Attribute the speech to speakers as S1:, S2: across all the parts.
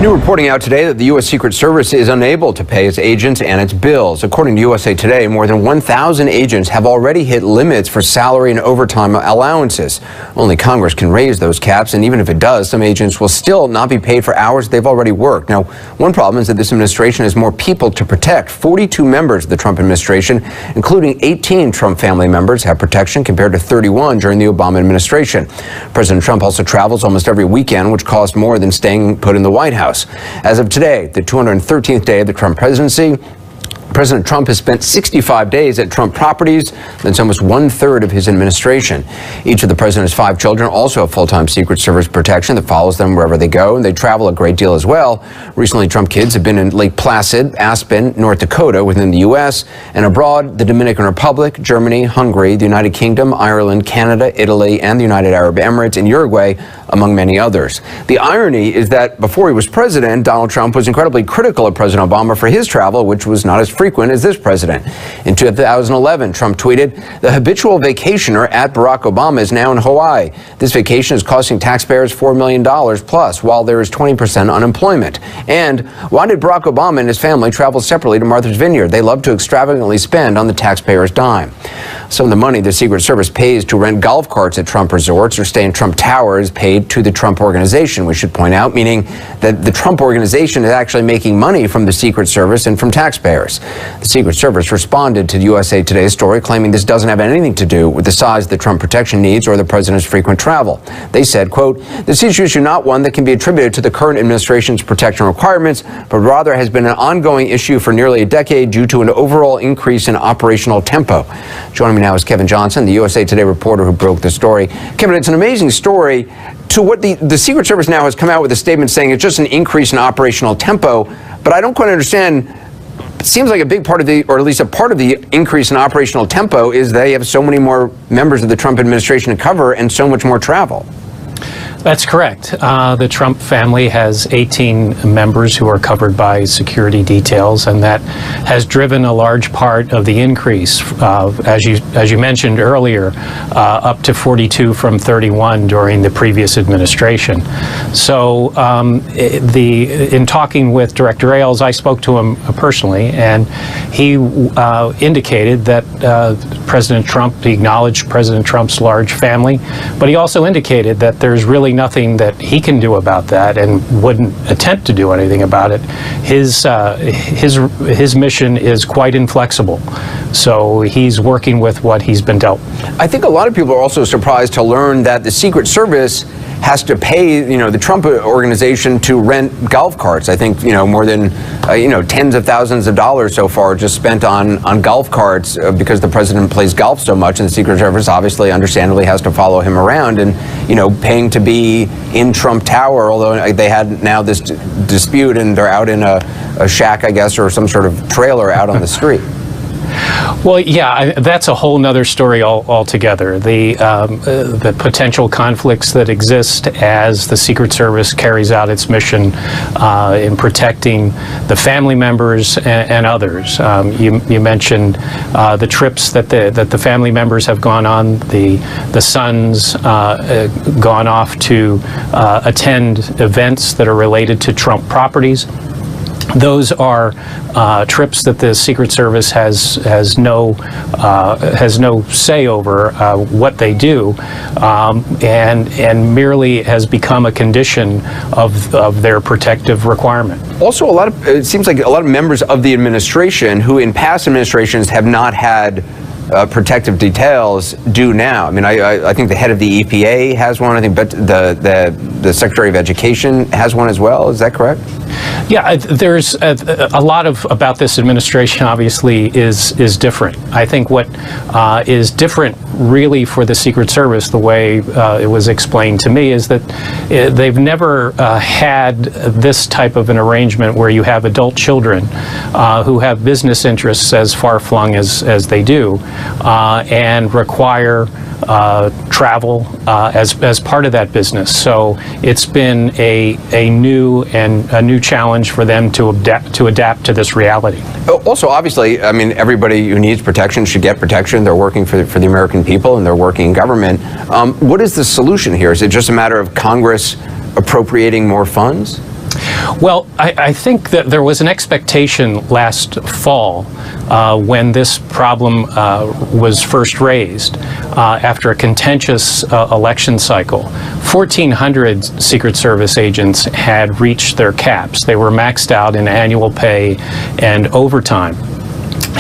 S1: New reporting out today that the U.S. Secret Service is unable to pay its agents and its bills. According to USA Today, more than 1,000 agents have already hit limits for salary and overtime allowances. Only Congress can raise those caps, and even if it does, some agents will still not be paid for hours they've already worked. Now, one problem is that this administration has more people to protect. 42 members of the Trump administration, including 18 Trump family members, have protection compared to 31 during the Obama administration. President Trump also travels almost every weekend, which costs more than staying put in the White House. As of today, the 213th day of the Trump presidency, President Trump has spent 65 days at Trump properties. That's almost 1/3 of his administration. Each of the president's 5 children also have full-time Secret Service protection that follows them wherever they go, and they travel a great deal as well. Recently, Trump kids have been in Lake Placid, Aspen, North Dakota within the U.S., and abroad, the Dominican Republic, Germany, Hungary, the United Kingdom, Ireland, Canada, Italy, and the United Arab Emirates, and Uruguay, among many others. The irony is that before he was president, Donald Trump was incredibly critical of President Obama for his travel, which was not as frequent as this president. In 2011, Trump tweeted, "The habitual vacationer at Barack Obama is now in Hawaii. This vacation is costing taxpayers $4 million plus, while there is 20% unemployment. And why did Barack Obama and his family travel separately to Martha's Vineyard? They love to extravagantly spend on the taxpayer's dime." Some of the money the Secret Service pays to rent golf carts at Trump resorts or stay in Trump Tower is paid to the Trump Organization, we should point out, meaning that the Trump Organization is actually making money from the Secret Service and from taxpayers. The Secret Service responded to USA Today's story, claiming this doesn't have anything to do with the size of the Trump protection needs or the president's frequent travel. They said, quote, "This issue is not one that can be attributed to the current administration's protection requirements, but rather has been an ongoing issue for nearly a decade due to an overall increase in operational tempo." Joining me now is Kevin Johnson, the USA Today reporter who broke the story. Kevin, it's an amazing story. To what the Secret Service now has come out with a statement saying it's just an increase in operational tempo, but I don't quite understand. It seems like a big part of or at least a part of the increase in operational tempo is they have so many more members of the Trump administration to cover and so much more travel.
S2: That's correct. The Trump family has 18 members who are covered by security details, and that has driven a large part of the increase, as you mentioned earlier, up to 42 from 31 during the previous administration. So in talking with Director Ailes, I spoke to him personally, and he indicated that President Trump, he acknowledged President Trump's large family, but he also indicated that there's really nothing that he can do about that and wouldn't attempt to do anything about it. His mission is quite inflexible, so he's working with what he's been dealt.
S1: I think a lot of people are also surprised to learn that the Secret Service has to pay, the Trump Organization to rent golf carts. I think, more than, tens of thousands of dollars so far just spent on golf carts because the president plays golf so much, and the Secret Service obviously, understandably, has to follow him around and, paying to be in Trump Tower, although they had now this dispute and they're out in a shack, I guess, or some sort of trailer out on the street.
S2: Well, yeah, that's a whole nother story altogether. The potential conflicts that exist as the Secret Service carries out its mission in protecting the family members and others. You mentioned the trips that the family members have gone on. The sons gone off to attend events that are related to Trump properties. Those are trips that the Secret Service has no say over what they do, and merely has become a condition of their protective requirement.
S1: Also, it seems like a lot of members of the administration who in past administrations have not had protective details do now. I mean, I think the head of the EPA has one. I think, but the Secretary of Education has one as well. Is that correct?
S2: Yeah, there's a lot about this administration. Obviously, is different. I think what is different, really, for the Secret Service, the way it was explained to me, is that they've never had this type of an arrangement where you have adult children who have business interests as far-flung as they do, and require travel as part of that business. So it's been a new challenge for them to adapt to this reality.
S1: Also, obviously, I mean, everybody who needs protection should get protection. They're working for the American people, and they're working in government. What is the solution here? Is it just a matter of Congress appropriating more funds?
S2: Well, I think that there was an expectation last fall when this problem was first raised after a contentious election cycle. 1,400 Secret Service agents had reached their caps. They were maxed out in annual pay and overtime.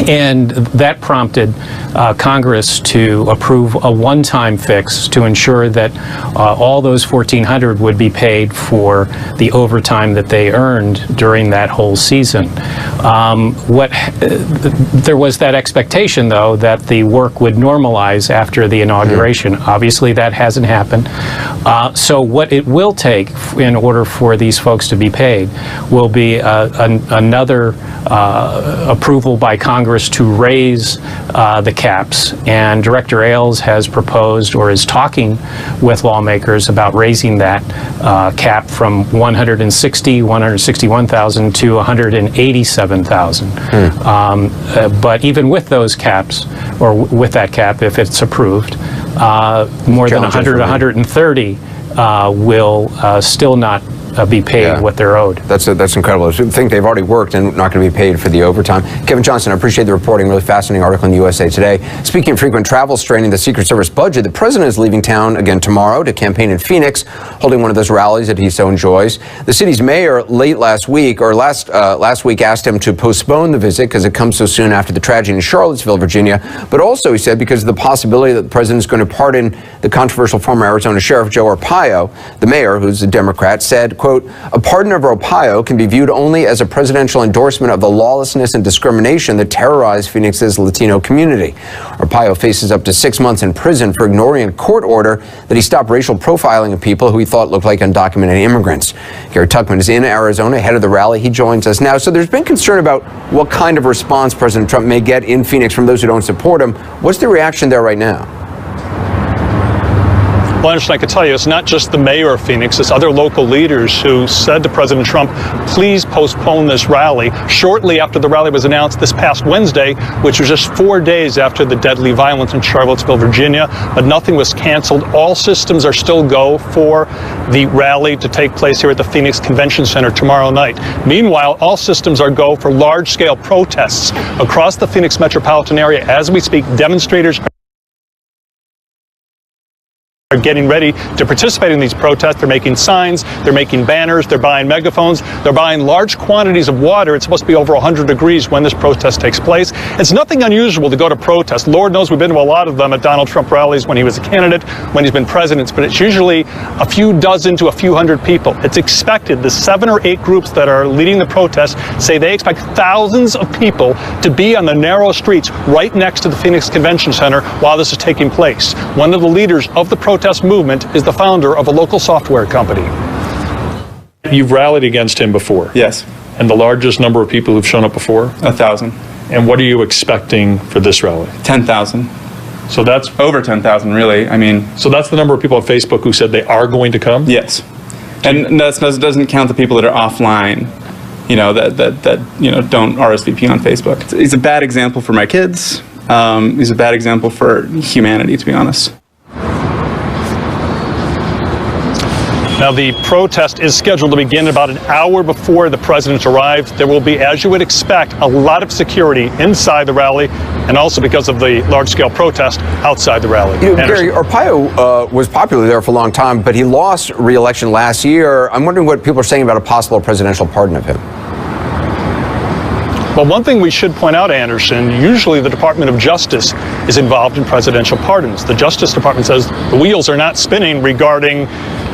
S2: And that prompted Congress to approve a one-time fix to ensure that all those 1,400 would be paid for the overtime that they earned during that whole season. There was that expectation, though, that the work would normalize after the inauguration. Obviously, that hasn't happened. So what it will take in order for these folks to be paid will be another approval by Congress to raise the caps, and Director Ailes has proposed or is talking with lawmakers about raising that cap from 161,000 to 187,000. But even with those caps, or with that cap, if it's approved, more than 100, 130 will still not be paid what they're owed.
S1: That's incredible. I think they've already worked and not going to be paid for the overtime. Kevin Johnson, I appreciate the reporting. Really fascinating article in USA Today. Speaking of frequent travel straining the Secret Service budget, the president is leaving town again tomorrow to campaign in Phoenix, holding one of those rallies that he so enjoys. The city's mayor last week asked him to postpone the visit because it comes so soon after the tragedy in Charlottesville, Virginia. But also, he said, because of the possibility that the president is going to pardon the controversial former Arizona Sheriff Joe Arpaio, the mayor, who's a Democrat, said, quote, "A pardon of Arpaio can be viewed only as a presidential endorsement of the lawlessness and discrimination that terrorized Phoenix's Latino community. Arpaio faces up to 6 months in prison for ignoring a court order that he stopped racial profiling of people who he thought looked like undocumented immigrants." Gary Tuchman is in Arizona, head of the rally. He joins us now. So there's been concern about what kind of response President Trump may get in Phoenix from those who don't support him. What's the reaction there right now?
S3: Well, Anderson, I can tell you, it's not just the mayor of Phoenix, it's other local leaders who said to President Trump, please postpone this rally, shortly after the rally was announced this past Wednesday, which was just 4 days after the deadly violence in Charlottesville, Virginia. But nothing was canceled. All systems are still go for the rally to take place here at the Phoenix Convention Center tomorrow night. Meanwhile, all systems are go for large-scale protests across the Phoenix metropolitan area. As we speak, demonstrators are getting ready to participate in these protests. They're making signs, they're making banners, they're buying megaphones, they're buying large quantities of water. It's supposed to be over 100 degrees when this protest takes place. It's nothing unusual to go to protests. Lord knows we've been to a lot of them at Donald Trump rallies when he was a candidate, when he's been president, but it's usually a few dozen to a few hundred people. It's expected. The 7 or 8 groups that are leading the protests say they expect thousands of people to be on the narrow streets right next to the Phoenix Convention Center while this is taking place. One of the leaders of the protest movement is the founder of a local software company. You've rallied against him before.
S4: Yes.
S3: And the largest number of people who've shown up before?
S4: 1,000.
S3: And what are you expecting for this rally?
S4: 10,000.
S3: So that's
S4: Over 10,000, really. I mean,
S3: so that's the number of people on Facebook who said they are going to come?
S4: yes. And that doesn't count the people that are offline, that don't RSVP on Facebook. He's a bad example for my kids. He's a bad example for humanity, to be honest.
S3: Now, the protest is scheduled to begin about an hour before the president arrives. There will be, as you would expect, a lot of security inside the rally, and also because of the large-scale protest outside the rally.
S1: Gary, Arpaio was popular there for a long time, but he lost re-election last year. I'm wondering what people are saying about a possible presidential pardon of him.
S3: Well, one thing we should point out, Anderson, usually the Department of Justice is involved in presidential pardons. The Justice Department says the wheels are not spinning regarding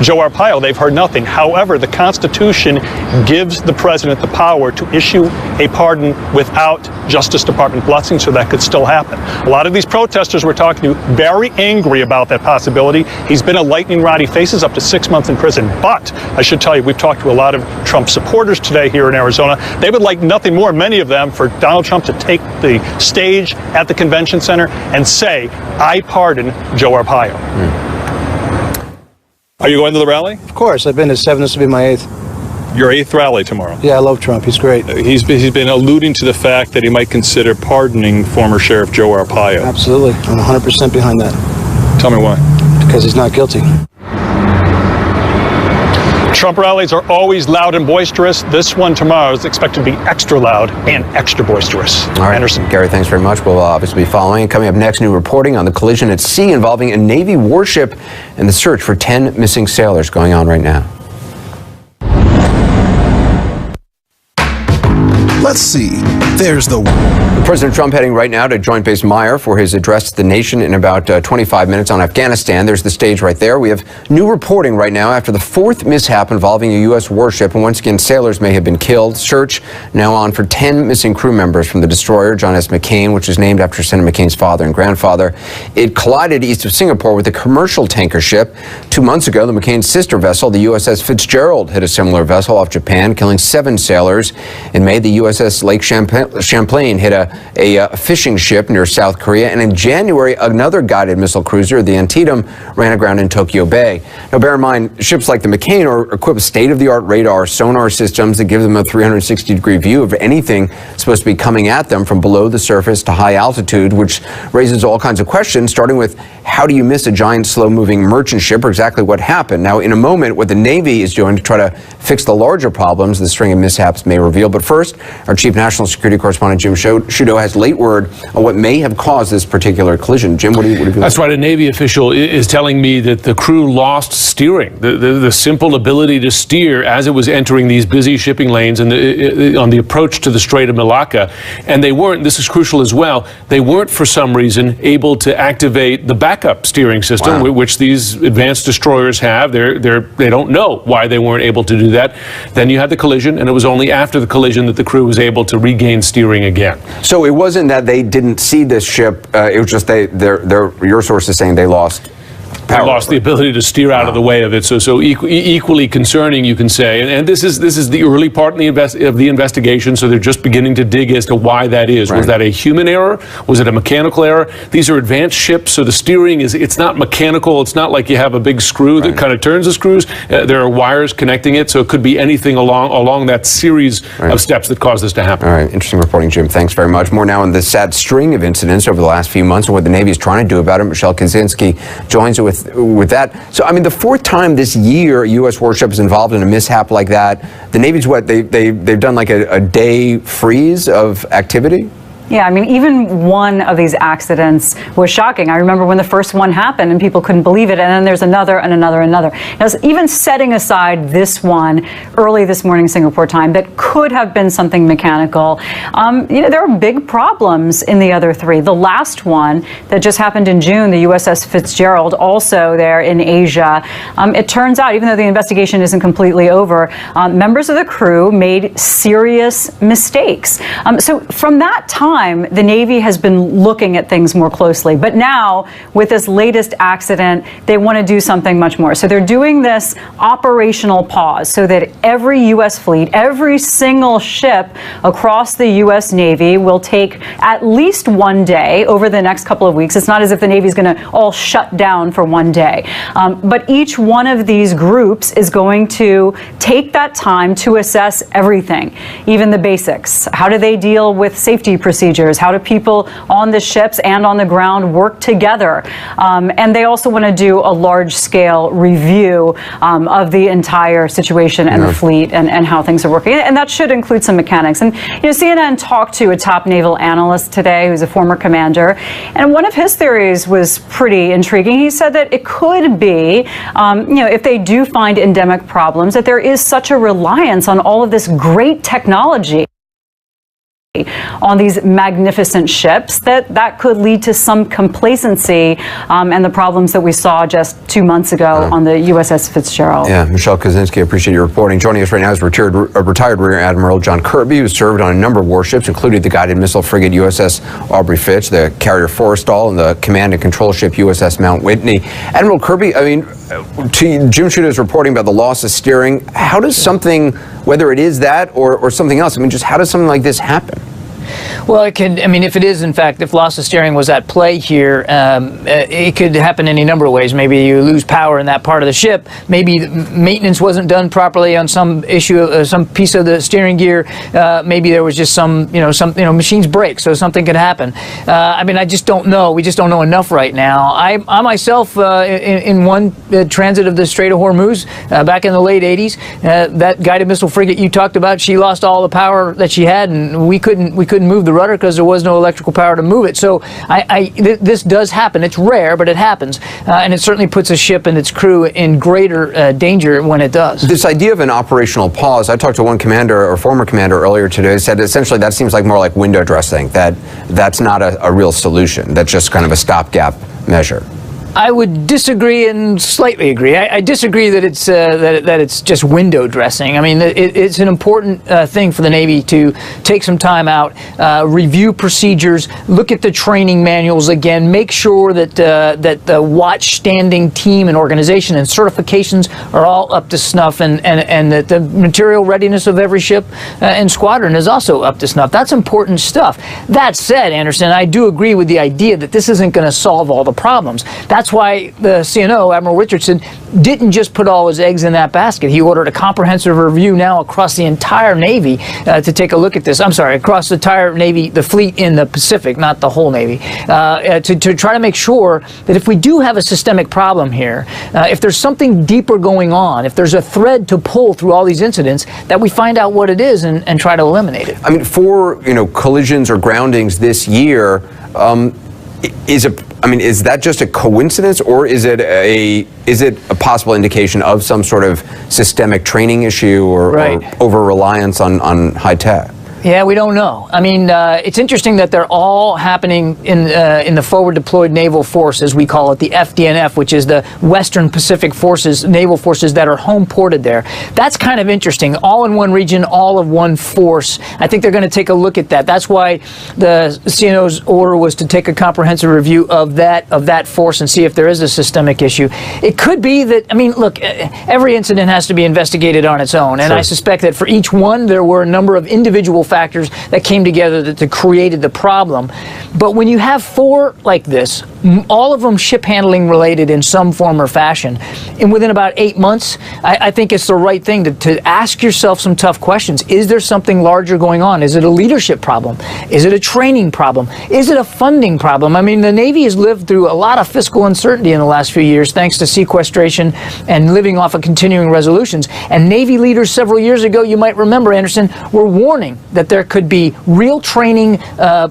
S3: Joe Arpaio. They've heard nothing. However, the Constitution gives the president the power to issue a pardon without Justice Department blessing, so that could still happen. A lot of these protesters we're talking to very angry about that possibility. He's been a lightning rod. He faces up to 6 months in prison. But I should tell you, we've talked to a lot of Trump supporters today here in Arizona. They would like nothing more, many of them, for Donald Trump to take the stage at the convention center and say, I pardon Joe Arpaio. Are you going to the rally?
S5: Of course. I've been to 7. This will be my 8th.
S3: Your 8th rally tomorrow.
S5: Yeah, I love Trump. He's great.
S3: He's been alluding to the fact that he might consider pardoning former Sheriff Joe Arpaio.
S5: Absolutely. I'm 100% behind that.
S3: Tell me why.
S5: Because he's not guilty.
S3: Trump rallies are always loud and boisterous. This one tomorrow is expected to be extra loud and extra boisterous.
S1: All right,
S3: Anderson.
S1: Gary, thanks very much. We'll obviously be following. Coming up next, new reporting on the collision at sea involving a Navy warship and the search for 10 missing sailors going on right now.
S6: Let's see. There's the
S1: President Trump heading right now to Joint Base Meier for his address to the nation in about 25 minutes on Afghanistan. There's the stage right there. We have new reporting right now after the fourth mishap involving a U.S. warship, and once again, sailors may have been killed. Search now on for 10 missing crew members from the destroyer John S. McCain, which is named after Senator McCain's father and grandfather. It collided east of Singapore with a commercial tanker ship. 2 months ago, the McCain's sister vessel, the USS Fitzgerald, hit a similar vessel off Japan, killing 7 sailors. In May, the USS Lake Champlain hit a fishing ship near South Korea, and in January, another guided missile cruiser, the Antietam, ran aground in Tokyo Bay. Now, bear in mind, ships like the McCain are equipped with state-of-the-art radar, sonar systems that give them a 360-degree view of anything supposed to be coming at them from below the surface to high altitude, which raises all kinds of questions, starting with how do you miss a giant, slow-moving merchant ship, or exactly what happened? Now, in a moment, what the Navy is doing to try to fix the larger problems the string of mishaps may reveal. But first, our Chief National Security Correspondent Jim Sciutto has late word on what may have caused this particular collision. Jim, what do you
S7: That's right. A Navy official is telling me that the crew lost steering, the simple ability to steer as it was entering these busy shipping lanes and on the approach to the Strait of Malacca. And they weren't, this is crucial as well, they weren't for some reason able to activate the backup steering system, which these advanced destroyers have. They don't know why they weren't able to do that. Then you had the collision, and it was only after the collision that the crew was able to regain steering again.
S1: So it wasn't that they didn't see this ship, it was just your source is saying they lost power.
S7: They lost the ability to steer out of the way of it. So equally concerning, you can say. And this is the early part of the investigation. So they're just beginning to dig as to why that is.
S1: Right.
S7: Was that a human error? Was it a mechanical error? These are advanced ships, so the steering it's not mechanical. It's not like you have a big screw that kind of turns the screws. There are wires connecting it, so it could be anything along that series of steps that caused this to happen.
S1: All right, interesting reporting, Jim. Thanks very much. More now on the sad string of incidents over the last few months and what the Navy is trying to do about it. Michelle Kaczynski joins us with that. So, I mean, the fourth time this year a U.S. warship is involved in a mishap like that. The Navy's they've done like a day freeze of activity?
S8: Yeah, I mean, even one of these accidents was shocking. I remember when the first one happened and people couldn't believe it, and then there's another and another and another. Now, even setting aside this one early this morning Singapore time that could have been something mechanical, there are big problems in the other three. The last one that just happened in June, the USS Fitzgerald, also there in Asia, it turns out, even though the investigation isn't completely over, members of the crew made serious mistakes. So from that time, the Navy has been looking at things more closely. But now, with this latest accident, they want to do something much more. So they're doing this operational pause so that every U.S. fleet, every single ship across the U.S. Navy will take at least one day over the next couple of weeks. It's not as if the Navy is going to all shut down for one day. But each one of these groups is going to take that time to assess everything, even the basics. How do they deal with safety procedures? How do people on the ships and on the ground work together? And they also want to do a large-scale review of the entire situation and the fleet and how things are working. And that should include some mechanics. And CNN talked to a top naval analyst today who's a former commander, and one of his theories was pretty intriguing. He said that it could be, if they do find endemic problems, that there is such a reliance on all of this great technology on these magnificent ships that could lead to some complacency and the problems that we saw just 2 months ago on the USS Fitzgerald.
S1: Yeah, Michelle Kaczynski, I appreciate your reporting. Joining us right now is retired Rear Admiral John Kirby, who served on a number of warships, including the guided missile frigate USS Aubrey Fitch, the carrier Forrestal, and the command and control ship USS Mount Whitney. Admiral Kirby, I mean, to Jim Sciutto's reporting about the loss of steering, how does something, whether it is that or something else, I mean, just how does something like this happen?
S9: Well, it could, I mean, if it is, in fact, if loss of steering was at play here, it could happen any number of ways. Maybe you lose power in that part of the ship. Maybe maintenance wasn't done properly on some issue, some piece of the steering gear. Maybe there was just some machines break, so something could happen. I mean, I just don't know. We just don't know enough right now. I myself, in one transit of the Strait of Hormuz back in the late 80s, that guided missile frigate you talked about, she lost all the power that she had, and we couldn't move the rudder because there was no electrical power to move it. So this does happen. It's rare, but it happens, and it certainly puts a ship and its crew in greater danger when it does.
S1: This idea of an operational pause, I talked to one commander or former commander earlier today, said essentially that seems like more like window dressing, that's not a real solution. That's just kind of a stopgap measure.
S9: I would disagree and slightly agree. I disagree that it's that it's just window dressing. I mean, it's an important thing for the Navy to take some time out, review procedures, look at the training manuals again, make sure that that the watch standing team and organization and certifications are all up to snuff, and that the material readiness of every ship and squadron is also up to snuff. That's important stuff. That said, Anderson, I do agree with the idea that this isn't going to solve all the problems. That's why the CNO, Admiral Richardson, didn't just put all his eggs in that basket. He ordered a comprehensive review now across the entire Navy to take a look at this. I'm sorry, across the entire Navy, the fleet in the Pacific, not the whole Navy, to try to make sure that if we do have a systemic problem here, if there's something deeper going on, if there's a thread to pull through all these incidents, that we find out what it is and try to eliminate it.
S1: I mean, for collisions or groundings this year, is that just a coincidence, or is it a possible indication of some sort of systemic training issue or over reliance on high tech?
S9: Yeah, we don't know. I mean, it's interesting that they're all happening in the Forward Deployed Naval Force, as we call it, the FDNF, which is the Western Pacific Forces, naval forces that are home ported there. That's kind of interesting. All in one region, all of one force. I think they're going to take a look at that. That's why the CNO's order was to take a comprehensive review of that force and see if there is a systemic issue. It could be that, I mean, look, every incident has to be investigated on its own, and I suspect that for each one, there were a number of individual factors that came together that created the problem. But when you have four like this, all of them ship handling related in some form or fashion, and within about 8 months, I think it's the right thing to ask yourself some tough questions. Is there something larger going on? Is it a leadership problem? Is it a training problem? Is it a funding problem? I mean, the Navy has lived through a lot of fiscal uncertainty in the last few years thanks to sequestration and living off of continuing resolutions. And Navy leaders several years ago, you might remember, Anderson, were warning that there could be real training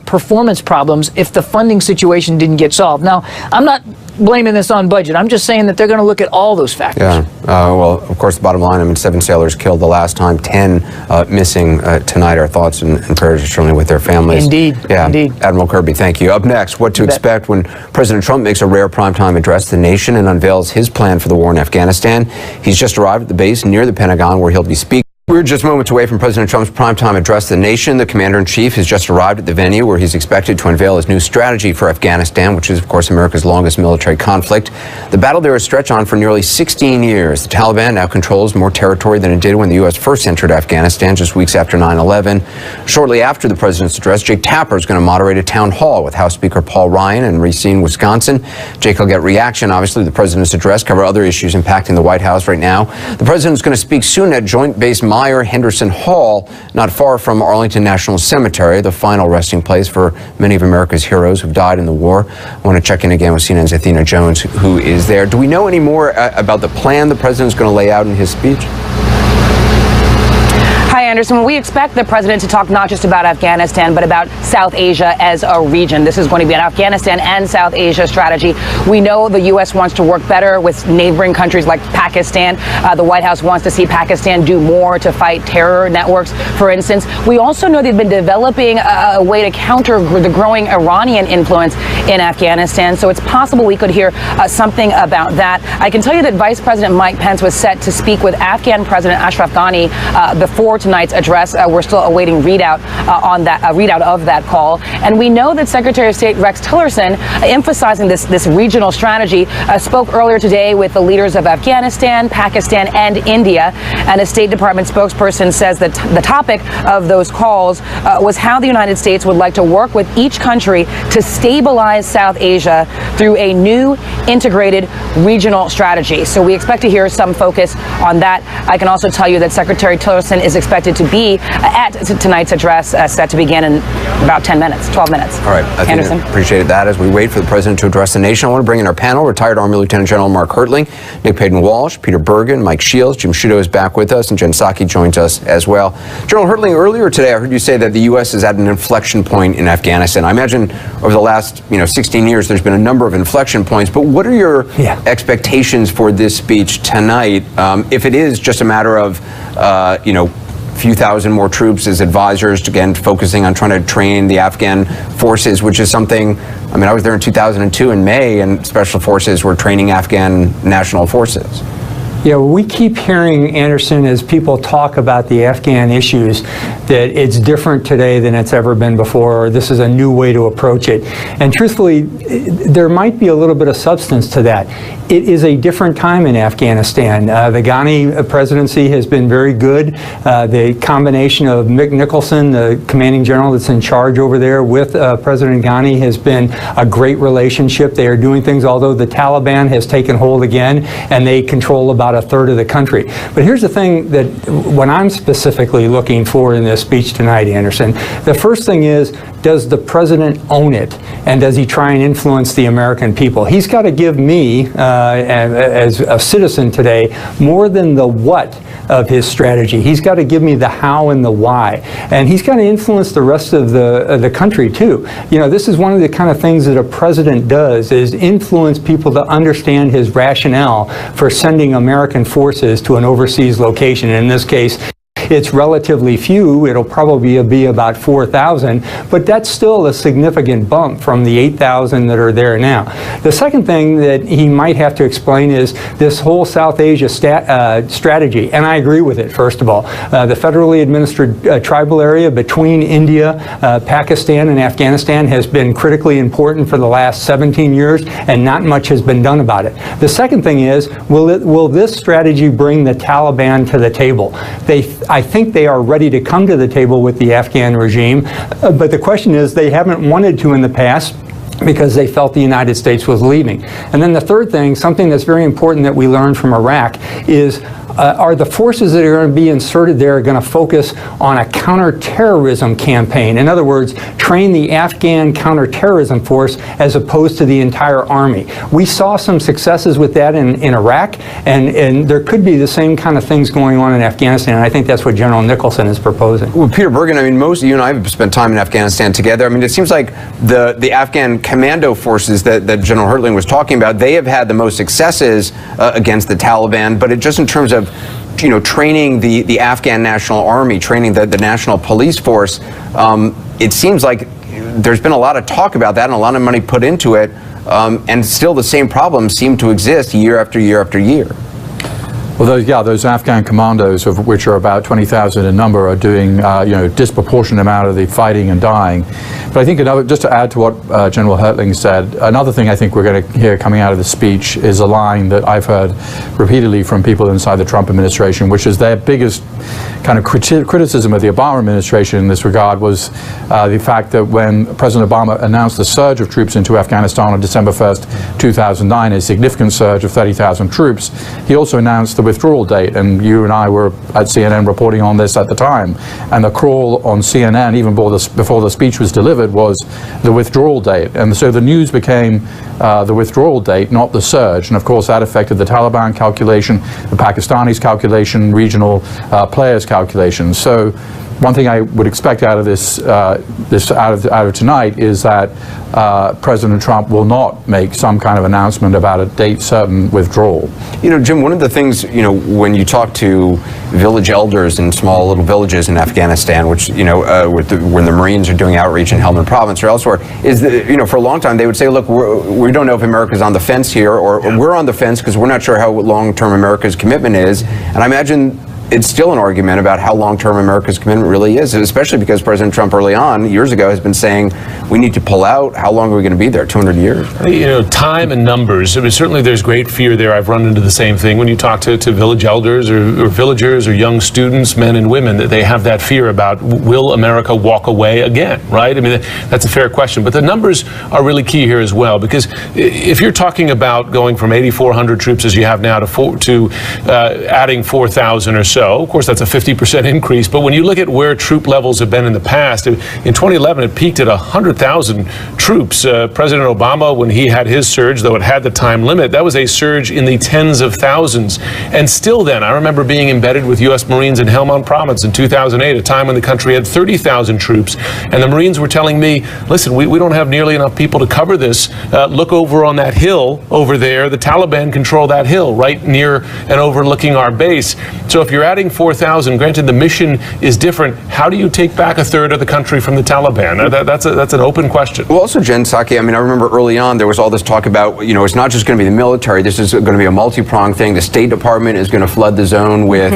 S9: performance problems if the funding situation didn't get solved. Now, I'm not blaming this on budget. I'm just saying that they're going to look at all those factors.
S1: Yeah. Well, of course, the bottom line, I mean, 7 sailors killed the last time, 10 missing tonight. Our thoughts and prayers are certainly with their families.
S9: Indeed.
S1: Yeah.
S9: Indeed.
S1: Admiral Kirby, thank you. Up next, what to expect when President Trump makes a rare primetime address to the nation and unveils his plan for the war in Afghanistan. He's just arrived at the base near the Pentagon where he'll be speaking. We're just moments away from President Trump's primetime address to the nation. The commander-in-chief has just arrived at the venue where he's expected to unveil his new strategy for Afghanistan, which is, of course, America's longest military conflict. The battle there has stretched on for nearly 16 years. The Taliban now controls more territory than it did when the U.S. first entered Afghanistan just weeks after 9/11. Shortly after the president's address, Jake Tapper is going to moderate a town hall with House Speaker Paul Ryan in Racine, Wisconsin. Jake will get reaction, obviously, to the president's address, cover other issues impacting the White House right now. The president's going to speak soon at Joint Base Henderson Hall, not far from Arlington National Cemetery, the final resting place for many of America's heroes who've died in the war. I want to check in again with CNN's Athena Jones, who is there. Do we know any more about the plan the president's going to lay out in his speech?
S10: Hi, Anderson. We expect the president to talk not just about Afghanistan, but about South Asia as a region. This is going to be an Afghanistan and South Asia strategy. We know the U.S. wants to work better with neighboring countries like Pakistan. The White House wants to see Pakistan do more to fight terror networks, for instance. We also know they've been developing a way to counter the growing Iranian influence in Afghanistan. So it's possible we could hear something about that. I can tell you that Vice President Mike Pence was set to speak with Afghan President Ashraf Ghani before tonight. tonight's address. We're still awaiting readout on that readout of that call. And we know that Secretary of State Rex Tillerson, emphasizing this regional strategy, spoke earlier today with the leaders of Afghanistan, Pakistan, and India. And a State Department spokesperson says that the topic of those calls was how the United States would like to work with each country to stabilize South Asia through a new integrated regional strategy. So we expect to hear some focus on that. I can also tell you that Secretary Tillerson is expected to be at tonight's address, set to begin in about 10 minutes, 12 minutes.
S1: All right,
S10: Anderson.
S1: Appreciate that. As we wait for the president to address the nation, I want to bring in our panel. Retired Army Lieutenant General Mark Hertling, Nick Payton-Walsh, Peter Bergen, Mike Shields, Jim Sciutto is back with us, and Jen Psaki joins us as well. General Hertling, earlier today I heard you say that the U.S. is at an inflection point in Afghanistan. I imagine over the last 16 years there's been a number of inflection points, but what are your expectations for this speech tonight? If it is just a matter of, few thousand more troops as advisors, again, focusing on trying to train the Afghan forces, which is something, I was there in 2002 in May, and Special Forces were training Afghan national forces.
S11: Yeah, we keep hearing, Anderson, as people talk about the Afghan issues, that it's different today than it's ever been before, or this is a new way to approach it. And truthfully, there might be a little bit of substance to that. It is a different time in Afghanistan. The Ghani presidency has been very good. The combination of Mick Nicholson, the commanding general that's in charge over there, with President Ghani has been a great relationship. They are doing things, although the Taliban has taken hold again, and they control about a third of the country. But here's the thing that what I'm specifically looking for in this speech tonight, Anderson, the first thing is, does the president own it? And does he try and influence the American people? He's got to give me, as a citizen today, more than the what of his strategy. He's got to give me the how and the why. And he's got to influence the rest of the country too. This is one of the kind of things that a president does, is influence people to understand his rationale for sending American forces to an overseas location. In this case, it's relatively few. It'll probably be about 4,000, but that's still a significant bump from the 8,000 that are there now. The second thing that he might have to explain is this whole South Asia strategy, and I agree with it, first of all. The federally administered tribal area between India, Pakistan, and Afghanistan has been critically important for the last 17 years, and not much has been done about it. The second thing is, will this strategy bring the Taliban to the table? I think they are ready to come to the table with the Afghan regime, but the question is, they haven't wanted to in the past because they felt the United States was leaving. And then the third thing, something that's very important that we learned from Iraq, is are the forces that are going to be inserted there going to focus on a counterterrorism campaign? In other words, train the Afghan counterterrorism force as opposed to the entire army. We saw some successes with that in Iraq, and there could be the same kind of things going on in Afghanistan, and I think that's what General Nicholson is proposing.
S1: Well, Peter Bergen, most of you and I have spent time in Afghanistan together. It seems like the Afghan commando forces that General Hertling was talking about, they have had the most successes against the Taliban, but just in terms of training the Afghan National Army, training the National Police Force, it seems like there's been a lot of talk about that and a lot of money put into it, and still the same problems seem to exist year after year after year.
S12: Well, those Afghan commandos, of which are about 20,000 in number, are doing disproportionate amount of the fighting and dying. But I think just to add to what General Hertling said, another thing I think we're going to hear coming out of the speech is a line that I've heard repeatedly from people inside the Trump administration, which is their biggest kind of criticism of the Obama administration in this regard was the fact that when President Obama announced the surge of troops into Afghanistan on December 1st, 2009, a significant surge of 30,000 troops, he also announced the withdrawal date, and you and I were at CNN reporting on this at the time, and the crawl on CNN even before the speech was delivered was the withdrawal date, and so the news became the withdrawal date, not the surge, and of course that affected the Taliban calculation, the Pakistanis calculation, regional players calculation. So one thing I would expect out of this, out of tonight, is that President Trump will not make some kind of announcement about a date certain withdrawal.
S1: Jim, one of the things, when you talk to village elders in small little villages in Afghanistan, which, when the Marines are doing outreach in Helmand Province or elsewhere, is that, for a long time they would say, look, we don't know if America's on the fence here, or we're on the fence because we're not sure how long-term America's commitment is. And I imagine it's still an argument about how long-term America's commitment really is, especially because President Trump early on, years ago, has been saying we need to pull out. How long are we going to be there? 200 years?
S7: You know, time and numbers. I mean, certainly there's great fear there. I've run into the same thing when you talk to village elders or villagers or young students, men and women, that they have that fear about, will America walk away again, right? I mean, that's a fair question. But the numbers are really key here as well, because if you're talking about going from 8,400 troops as you have now to adding 4,000 or so, of course that's a 50% increase, but when you look at where troop levels have been in the past, in 2011 it peaked at 100,000 troops. President Obama, when he had his surge, though it had the time limit, that was a surge in the tens of thousands. And still then, I remember being embedded with U.S. Marines in Helmand Province in 2008, a time when the country had 30,000 troops, and the Marines were telling me, listen, we don't have nearly enough people to cover this. Look over on that hill over there. The Taliban control that hill right near and overlooking our base. So if you're adding 4,000, granted the mission is different, how do you take back a third of the country from the Taliban? That's an open question.
S1: Well, also, Jen Psaki, I mean, I remember early on there was all this talk about, you know, it's not just going to be the military, this is going to be a multi-pronged thing. The State Department is going to flood the zone with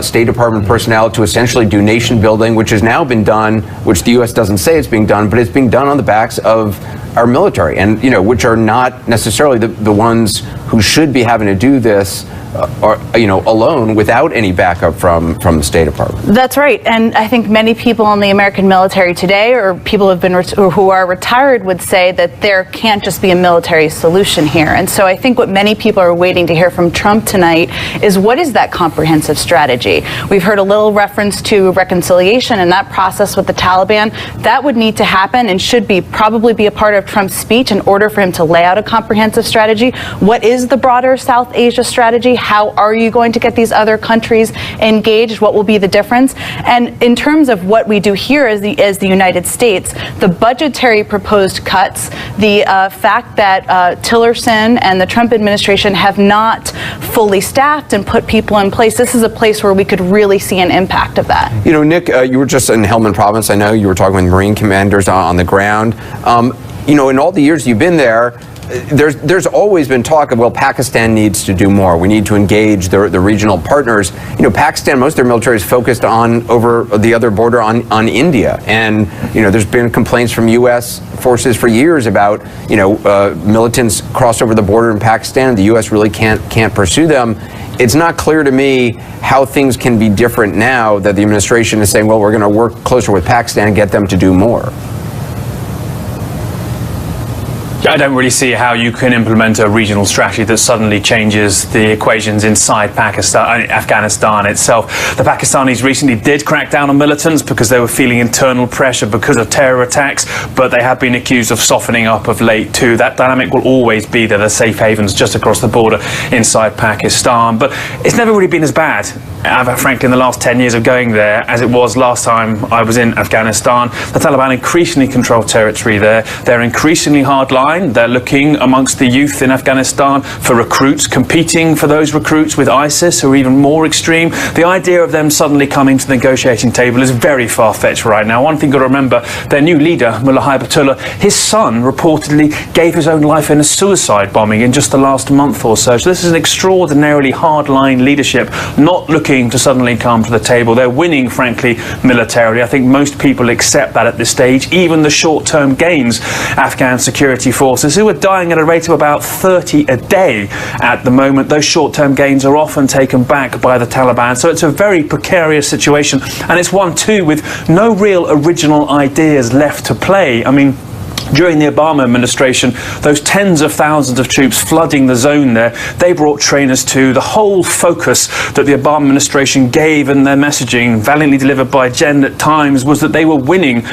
S1: State Department personnel to essentially do nation building, which has now been done, which the U.S. doesn't say it's being done, but it's being done on the backs of our military, and, you know, which are not necessarily the ones who should be having to do this alone without any backup from the State Department.
S13: That's right, and I think many people in the American military today, or people who are retired, would say that there can't just be a military solution here. And so I think what many people are waiting to hear from Trump tonight is, what is that comprehensive strategy? We've heard a little reference to reconciliation and that process with the Taliban. That would need to happen and should probably be a part of Trump's speech in order for him to lay out a comprehensive strategy. What is the broader South Asia strategy? How are you going to get these other countries engaged? What will be the difference? And in terms of what we do here as the United States, the budgetary proposed cuts, the fact that Tillerson and the Trump administration have not fully staffed and put people in place, this is a place where we could really see an impact of that.
S1: You know, Nick, you were just in Helmand Province. I know you were talking with Marine commanders on the ground. You know, in all the years you've been there, there's always been talk of, well, Pakistan needs to do more. We need to engage the regional partners. You know, Pakistan, most of their military is focused on over the other border on India. And, you know, there's been complaints from U.S. forces for years about, you know, militants cross over the border in Pakistan. The U.S. really can't pursue them. It's not clear to me how things can be different now that the administration is saying, well, we're going to work closer with Pakistan and get them to do more.
S14: I don't really see how you can implement a regional strategy that suddenly changes the equations inside Afghanistan itself. The Pakistanis recently did crack down on militants because they were feeling internal pressure because of terror attacks, but they have been accused of softening up of late too. That dynamic will always be there. There's safe havens just across the border inside Pakistan, but it's never really been as bad, frankly, in the last 10 years of going there as it was last time I was in Afghanistan. The Taliban increasingly control territory there. They're increasingly hardline. They're looking amongst the youth in Afghanistan for recruits, competing for those recruits with ISIS, who are even more extreme. The idea of them suddenly coming to the negotiating table is very far-fetched right now. One thing you've got to remember, their new leader, Mullah Haibatullah, his son reportedly gave his own life in a suicide bombing in just the last month or so. So this is an extraordinarily hardline leadership, not looking to suddenly come to the table. They're winning, frankly, militarily. I think most people accept that at this stage. Even the short-term gains, Afghan security forces, who are dying at a rate of about 30 a day at the moment, those short-term gains are often taken back by the Taliban. So it's a very precarious situation, and it's one too with no real original ideas left to play. I mean, during the Obama administration, those tens of thousands of troops flooding the zone there, they brought trainers to. The whole focus that the Obama administration gave in their messaging, valiantly delivered by Jen at times, was that they were winning.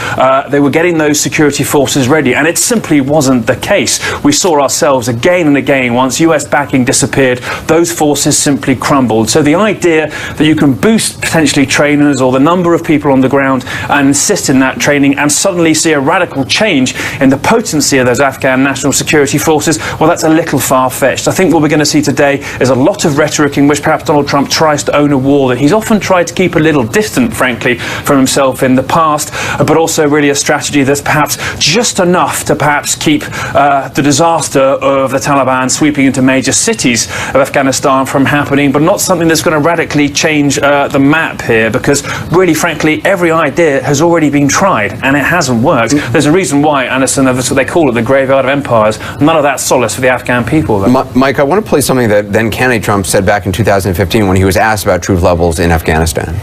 S14: They were getting those security forces ready, and it simply wasn't the case. We saw ourselves again and again, once US backing disappeared, those forces simply crumbled. So the idea that you can boost potentially trainers or the number of people on the ground and insist in that training and suddenly see a radical change in the potency of those Afghan national security forces, well, that's a little far-fetched. I think what we're going to see today is a lot of rhetoric in which perhaps Donald Trump tries to own a war that he's often tried to keep a little distant, frankly, from himself in the past, but also really a strategy that's perhaps just enough to perhaps keep the disaster of the Taliban sweeping into major cities of Afghanistan from happening, but not something that's going to radically change the map here, because really, frankly, every idea has already been tried and it hasn't worked. There's a reason why, Anderson, that's what they call it, the graveyard of empires. None of that solace for the Afghan people, though.
S1: Mike, I want to play something that then candidate Trump said back in 2015 when he was asked about troop levels in Afghanistan.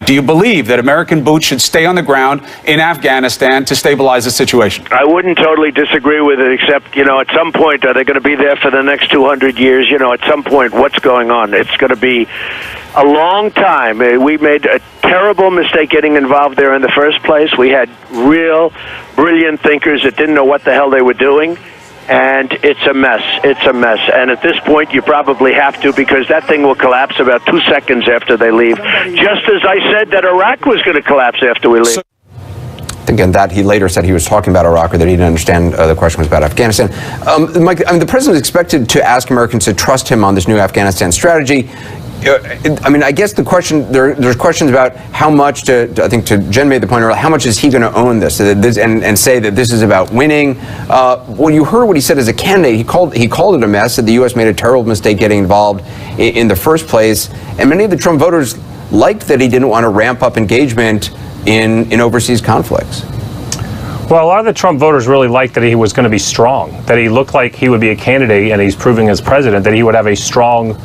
S15: Do you believe that American boots should stay on the ground in Afghanistan to stabilize the situation?
S16: I wouldn't totally disagree with it, except, at some point, are they going to be there for the next 200 years? At some point, what's going on? It's going to be a long time. We made a terrible mistake getting involved there in the first place. We had real brilliant thinkers that didn't know what the hell they were doing. And it's a mess. It's a mess. And at this point, you probably have to, because that thing will collapse about 2 seconds after they leave. Just as I said that Iraq was going to collapse after we leave.
S1: Again, that he later said he was talking about Iraq, or that he didn't understand the question was about Afghanistan. Mike, the president is expected to ask Americans to trust him on this new Afghanistan strategy. I guess the question, there's questions about how much I think Jen made the point earlier, how much is he going to own this, and say that this is about winning? When you heard what he said as a candidate, he called it a mess, that the U.S. made a terrible mistake getting involved in the first place. And many of the Trump voters liked that he didn't want to ramp up engagement in overseas conflicts.
S17: Well, a lot of the Trump voters really liked that he was going to be strong, that he looked like he would be a candidate, and he's proving as president that he would have a strong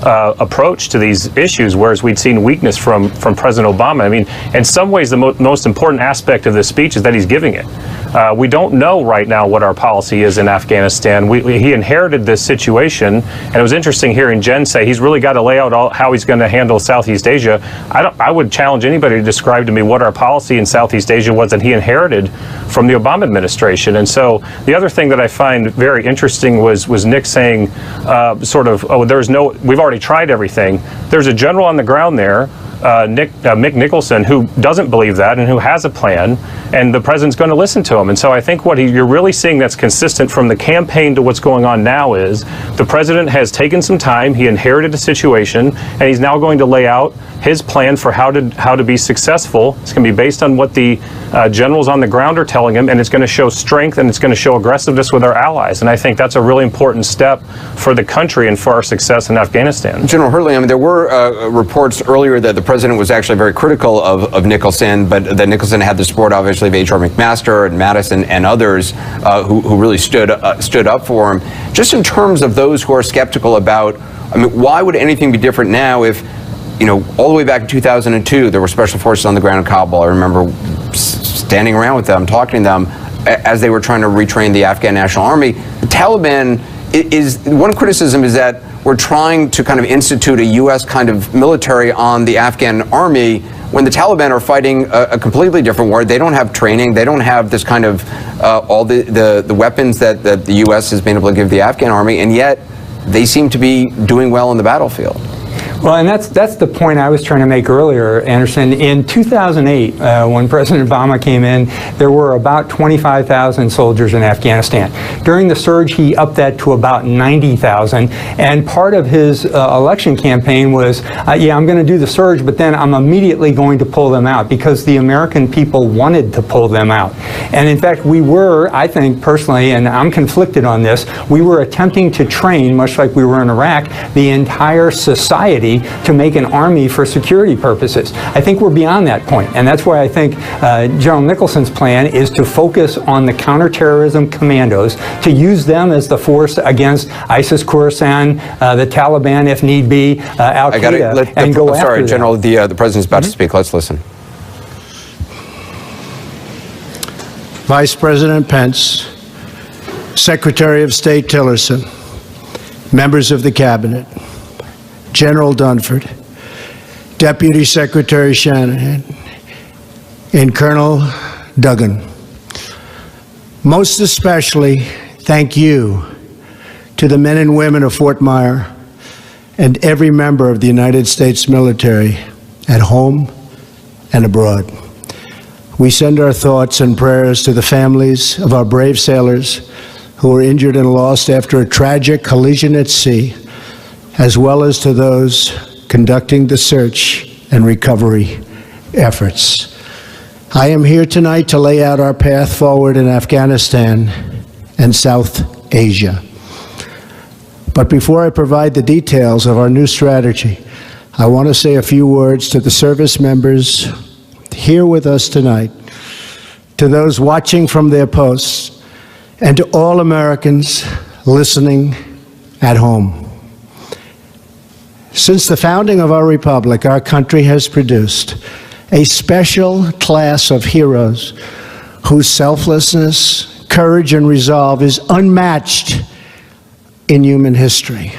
S17: approach to these issues, whereas we'd seen weakness from President Obama. In some ways, the most important aspect of this speech is that he's giving it. We don't know right now what our policy is in Afghanistan. He inherited this situation, and it was interesting hearing Jen say he's really got to lay out how he's going to handle Southeast Asia. I would challenge anybody to describe to me what our policy in Southeast Asia was that he inherited from the Obama administration. And so the other thing that I find very interesting was Nick saying we've already tried everything. There's a general on the ground there, Mick Nicholson, who doesn't believe that and who has a plan, and the president's going to listen to him. And so I think what you're really seeing that's consistent from the campaign to what's going on now is the president has taken some time, he inherited a situation, and he's now going to lay out his plan for how to be successful. It's going to be based on what the generals on the ground are telling him, and it's going to show strength and it's going to show aggressiveness with our allies. And I think that's a really important step for the country and for our success in Afghanistan.
S1: General Hertling, there were reports earlier that the president was actually very critical of Nicholson, but that Nicholson had the support, obviously, of H.R. McMaster and Madison and others who really stood up for him. Just in terms of those who are skeptical about, why would anything be different now if, all the way back in 2002, there were special forces on the ground in Kabul. I remember standing around with them, talking to them as they were trying to retrain the Afghan National Army. The Taliban one criticism is that we're trying to kind of institute a U.S. kind of military on the Afghan army when the Taliban are fighting a completely different war. They don't have training. They don't have this kind of all the weapons that the U.S. has been able to give the Afghan army, and yet they seem to be doing well on the battlefield.
S11: Well, and that's the point I was trying to make earlier, Anderson. In 2008, when President Obama came in, there were about 25,000 soldiers in Afghanistan. During the surge, he upped that to about 90,000. And part of his election campaign was, I'm going to do the surge, but then I'm immediately going to pull them out, because the American people wanted to pull them out. And in fact, we were, I think personally, and I'm conflicted on this, we were attempting to train, much like we were in Iraq, the entire society to make an army for security purposes. I think we're beyond that point, and that's why I think General Nicholson's plan is to focus on the counterterrorism commandos, to use them as the force against ISIS, Khorasan, the Taliban, if need be, Al-Qaeda, and go after them.
S1: Sorry, General, the president's about to speak. Let's listen.
S18: Vice President Pence, Secretary of State Tillerson, members of the Cabinet, General Dunford, Deputy Secretary Shanahan, and Colonel Duggan. Most especially, thank you to the men and women of Fort Myer and every member of the United States military at home and abroad. We send our thoughts and prayers to the families of our brave sailors who were injured and lost after a tragic collision at sea, as well as to those conducting the search and recovery efforts. I am here tonight to lay out our path forward in Afghanistan and South Asia. But before I provide the details of our new strategy, I want to say a few words to the service members here with us tonight, to those watching from their posts, and to all Americans listening at home. Since the founding of our republic, our country has produced a special class of heroes whose selflessness, courage, and resolve is unmatched in human history.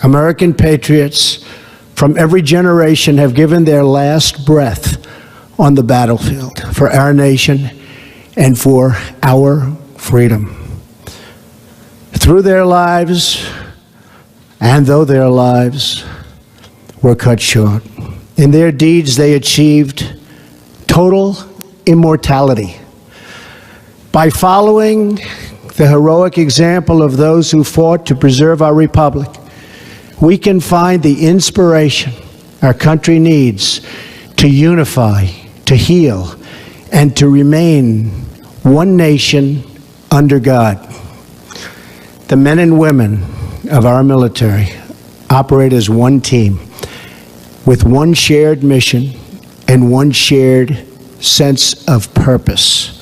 S18: American patriots from every generation have given their last breath on the battlefield for our nation and for our freedom. Through their lives, and though their lives were cut short, in their deeds they achieved total immortality. By following the heroic example of those who fought to preserve our republic, we can find the inspiration our country needs to unify, to heal, and to remain one nation under God. The men and women of our military operate as one team with one shared mission and one shared sense of purpose.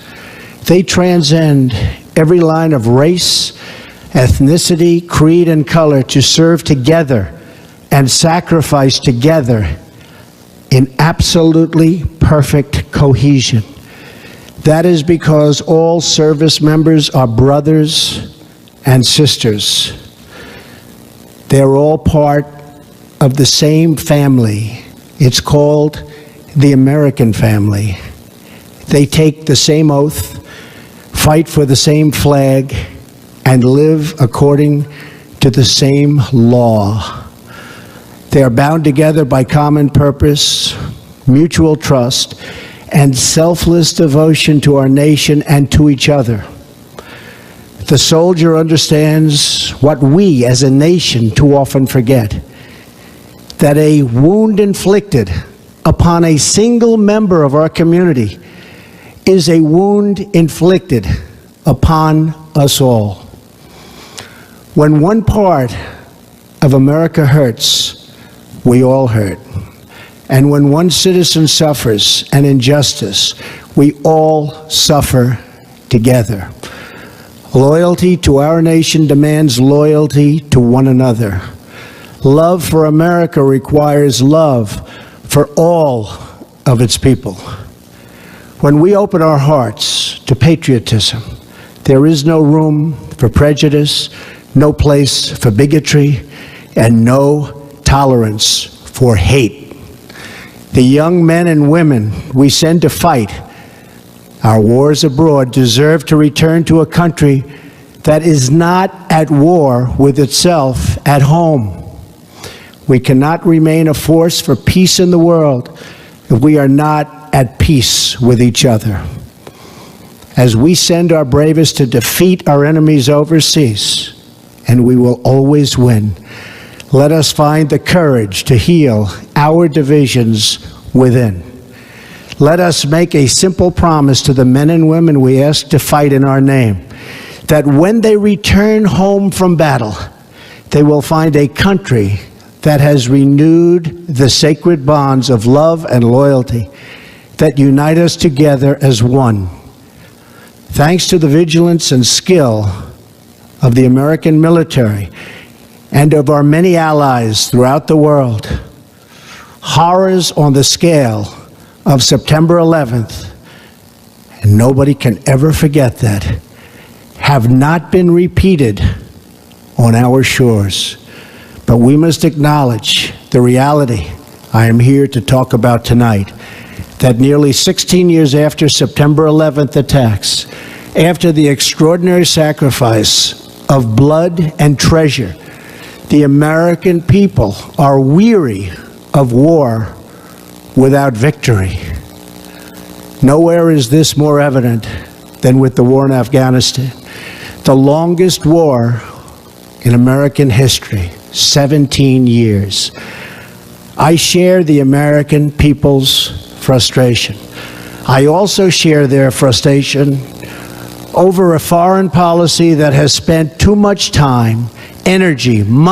S18: They transcend every line of race, ethnicity, creed, and color to serve together and sacrifice together in absolutely perfect cohesion. That is because all service members are brothers and sisters. They're all part of the same family. It's called the American family. They take the same oath, fight for the same flag, and live according to the same law. They are bound together by common purpose, mutual trust, and selfless devotion to our nation and to each other. The soldier understands what we as a nation too often forget, that a wound inflicted upon a single member of our community is a wound inflicted upon us all. When one part of America hurts, we all hurt. And when one citizen suffers an injustice, we all suffer together. Loyalty to our nation demands loyalty to one another. Love for America requires love for all of its people. When we open our hearts to patriotism, there is no room for prejudice, no place for bigotry, and no tolerance for hate. The young men and women we send to fight our wars abroad deserve to return to a country that is not at war with itself at home. We cannot remain a force for peace in the world if we are not at peace with each other. As we send our bravest to defeat our enemies overseas, and we will always win, let us find the courage to heal our divisions within. Let us make a simple promise to the men and women we ask to fight in our name, that when they return home from battle, they will find a country that has renewed the sacred bonds of love and loyalty that unite us together as one. Thanks to the vigilance and skill of the American military and of our many allies throughout the world, horrors on the scale of September 11th, and nobody can ever forget that, have not been repeated on our shores. But we must acknowledge the reality I am here to talk about tonight, that nearly 16 years after September 11th attacks, after the extraordinary sacrifice of blood and treasure, the American people are weary of war without victory. Nowhere is this more evident than with the war in Afghanistan. The longest war in American history, 17 years. I share the American people's frustration. I also share their frustration over a foreign policy that has spent too much time, energy, money,